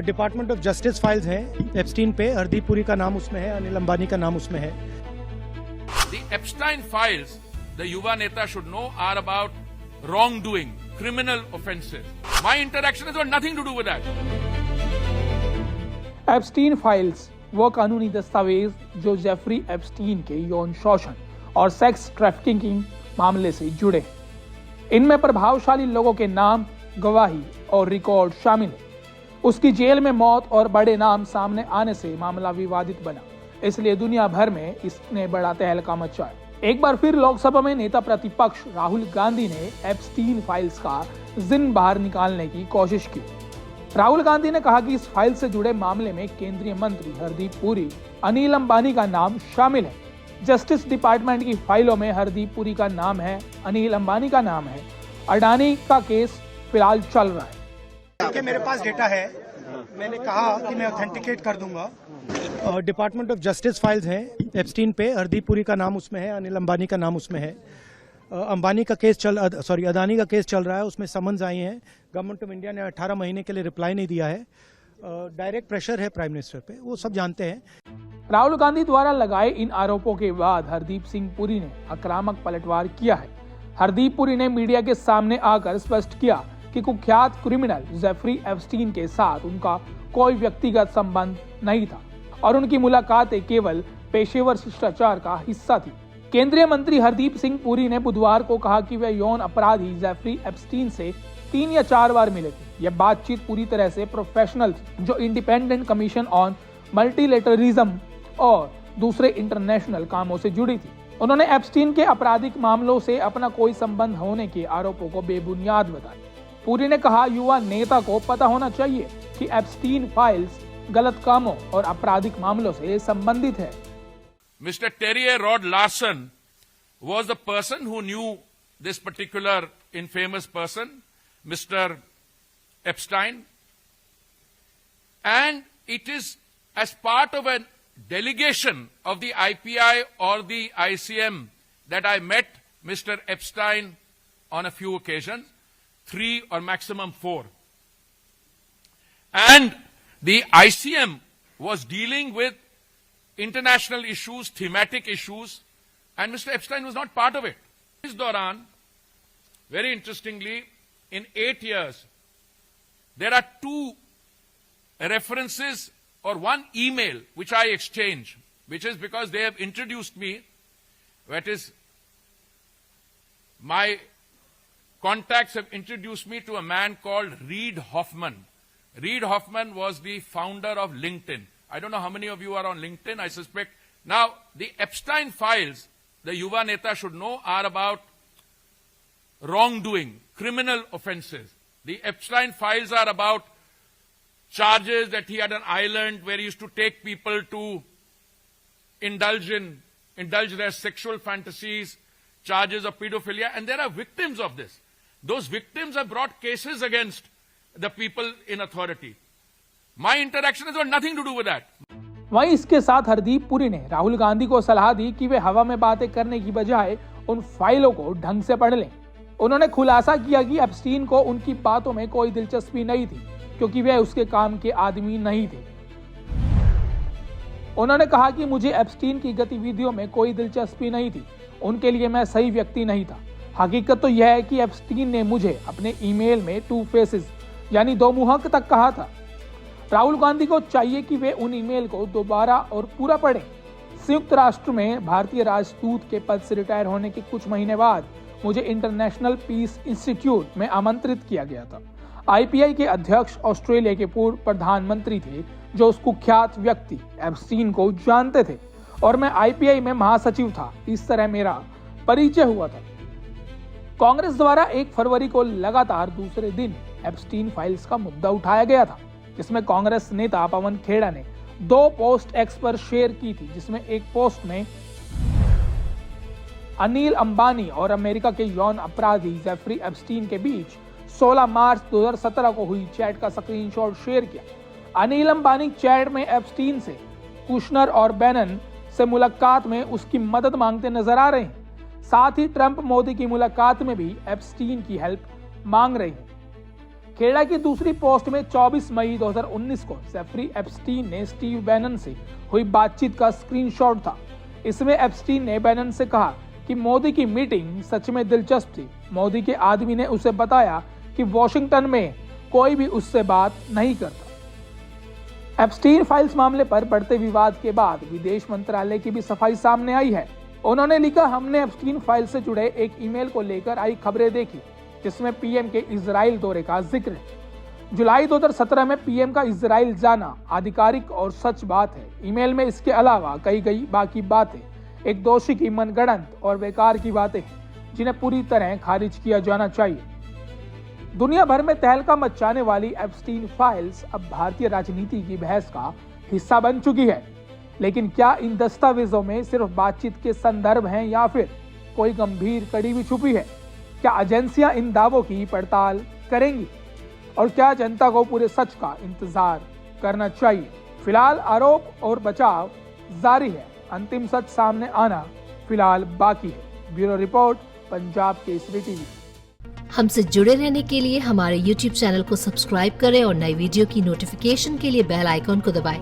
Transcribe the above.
Department of justice files हैं Epstein पे। हरदीप पुरी का नाम उसमें है, अनिल अंबानी का नाम उसमें है। The Epstein files, the Yuva Neta should know, are about wrongdoing, criminal offences. My interaction has got nothing to do with that. Epstein files वो कानूनी दस्तावेज जो जेफरी एप्स्टीन के यौन शोषण और सेक्स ट्रैफिकिंग की मामले से जुड़े हैं। इनमें प्रभावशाली लोगों के नाम, गवाही और रिकॉर्ड शामिल है। उसकी जेल में मौत और बड़े नाम सामने आने से मामला विवादित बना, इसलिए दुनिया भर में इसने बड़ा तहलका मचाया। एक बार फिर लोकसभा में नेता प्रतिपक्ष राहुल गांधी ने एप्स्टीन फाइल्स का जिन बाहर निकालने की कोशिश की। राहुल गांधी ने कहा कि इस फाइल से जुड़े मामले में केंद्रीय मंत्री हरदीप पुरी, अनिल अंबानी का नाम शामिल है। जस्टिस डिपार्टमेंट की फाइलों में हरदीप पुरी का नाम है, अनिल अंबानी का नाम है। अडानी का केस फिलहाल चल रहा है। कि मेरे पास डेटा है, मैंने कहा कि मैं ऑथेंटिकेट कर दूंगा। डिपार्टमेंट ऑफ जस्टिस फाइल्स हैं एप्स्टीन पे। हरदीप पुरी का नाम उसमें है, अनिल अंबानी का नाम उसमें है। अडानी का केस चल रहा है, उसमें समन्स आई हैं। गवर्नमेंट ऑफ इंडिया ने 18 महीने के लिए रिप्लाई नहीं दिया है। डायरेक्ट प्रेशर है प्राइम मिनिस्टर पे, वो सब जानते हैं। राहुल गांधी द्वारा लगाए इन आरोपों के बाद हरदीप सिंह पुरी ने आक्रामक पलटवार किया है। हरदीप पुरी ने मीडिया के सामने आकर स्पष्ट किया कि कुख्यात क्रिमिनल जेफरी एप्स्टीन के साथ उनका कोई व्यक्तिगत संबंध नहीं था और उनकी मुलाकातें केवल पेशेवर शिष्टाचार का हिस्सा थी। केंद्रीय मंत्री हरदीप सिंह पुरी ने बुधवार को कहा कि वे यौन अपराधी जेफरी एप्स्टीन से 3 या 4 बार मिले थे। यह बातचीत पूरी तरह से प्रोफेशनल थी, जो इंडिपेंडेंट कमीशन ऑन मल्टीलेटरिज्म और दूसरे इंटरनेशनल कामों से जुड़ी थी। उन्होंने एप्स्टीन के आपराधिक मामलों से अपना कोई संबंध होने के आरोपों को बेबुनियाद बताया। पुरी ने कहा, युवा नेता को पता होना चाहिए कि एप्स्टीन फाइल्स गलत कामों और आपराधिक मामलों से संबंधित है। Mr. Terry Rod Larson was the person who knew this particular infamous person, Mr. Epstein, and it is as part of a delegation of the IPI or the ICM that I met Mr. Epstein on a few occasions, 3 or maximum 4. And the ICM was dealing with international issues, thematic issues, and Mr. Epstein was not part of it. This Doran, very interestingly, in 8 years, there are 2 references or 1 email which I exchange, which is because they have introduced me, that is, my contacts have introduced me to a man called Reid Hoffman. Reid Hoffman was the founder of LinkedIn. I don't know how many of you are on LinkedIn, I suspect. Now, the Epstein files, the Yuva Neta should know, are about wrongdoing, criminal offenses. The Epstein files are about charges that he had an island where he used to take people to indulge their sexual fantasies, charges of pedophilia, and there are victims of this. Those victims have brought cases against the people in authority. My interaction has got nothing to do with that. वहीं इसके साथ हरदीप पुरी ने राहुल गांधी को सलाह दी कि वे हवा में बातें करने की बजाय उन फाइलों को ढंग से पढ़ लें। उन्होंने खुलासा किया कि एप्स्टीन को उनकी बातों में कोई दिलचस्पी नहीं थी, क्योंकि वे उसके काम के आदमी नहीं थे। उन्होंने कहा कि मुझे एप्स्टीन की गतिविधियों में कोई दिलचस्पी नहीं थी, उनके लिए मैं सही व्यक्ति नहीं था। हकीकत तो यह है कि एप्स्टीन ने मुझे अपने ईमेल में 2 फेसेस यानी 2 मुहक तक कहा था। राहुल गांधी को चाहिए कि वे उन ईमेल को दोबारा और पूरा पढ़ें। संयुक्त राष्ट्र में भारतीय राजदूत के पद से रिटायर होने के कुछ महीने बाद मुझे इंटरनेशनल पीस इंस्टीट्यूट में आमंत्रित किया गया था। IPI के अध्यक्ष ऑस्ट्रेलिया के पूर्व प्रधानमंत्री थे, जो उस कुख्यात व्यक्ति एप्स्टीन को जानते थे, और मैं IPI में महासचिव था। इस तरह मेरा परिचय हुआ था। कांग्रेस द्वारा 1 फरवरी को लगातार दूसरे दिन एप्स्टीन फाइल्स का मुद्दा उठाया गया था, जिसमें कांग्रेस नेता पवन खेड़ा ने 2 पोस्ट एक्स पर शेयर की थी, जिसमें एक पोस्ट में अनिल अंबानी और अमेरिका के यौन अपराधी जेफरी एप्स्टीन के बीच 16 मार्च 2017 को हुई चैट का स्क्रीनशॉट शेयर किया। अनिल अंबानी चैट में एप्स्टीन से, कुशनर और बैनन से मुलाकात में उसकी मदद मांगते नजर आ रहे हैं। साथ ही ट्रंप मोदी की मुलाकात में भी एप्स्टीन की हेल्प मांग रही है। खेड़ा की दूसरी पोस्ट में 24 मई 2019 को जेफरी एप्स्टीन ने स्टीव बैनन से हुई बातचीत का स्क्रीनशॉट था। इसमें एप्स्टीन ने बैनन से कहा कि मोदी की मीटिंग सच में दिलचस्प थी। मोदी के आदमी ने उसे बताया कि वॉशिंगटन में कोई भी उससे बात नहीं करता। एप्स्टीन फाइल्स मामले पर बढ़ते विवाद के बाद विदेश मंत्रालय की भी सफाई सामने आई है। उन्होंने लिखा, हमने एप्स्टीन फाइल से जुड़े एक ईमेल को लेकर आई खबरें देखी जिसमें पीएम के इजराइल दौरे का जिक्र है। जुलाई 2017 में पीएम का इजराइल जाना आधिकारिक और सच बात है। ईमेल में इसके अलावा कही गई बाकी बातें एक दोषी की मनगढ़ंत और बेकार की बातें हैं जिन्हें पूरी तरह खारिज किया जाना चाहिए। दुनिया भर में तहलका मचाने वाली एप्स्टीन फाइल्स अब भारतीय राजनीति की बहस का हिस्सा बन चुकी है। लेकिन क्या इन दस्तावेजों में सिर्फ बातचीत के संदर्भ हैं या फिर कोई गंभीर कड़ी भी छुपी है? क्या एजेंसियां इन दावों की पड़ताल करेंगी और क्या जनता को पूरे सच का इंतजार करना चाहिए? फिलहाल आरोप और बचाव जारी है, अंतिम सच सामने आना फिलहाल बाकी है। Bureau report, Punjab Kesari TV. हमसे जुड़े रहने के लिए हमारे YouTube चैनल को सब्सक्राइब करें और नई वीडियो की नोटिफिकेशन के लिए बेल आइकॉन को दबाएं।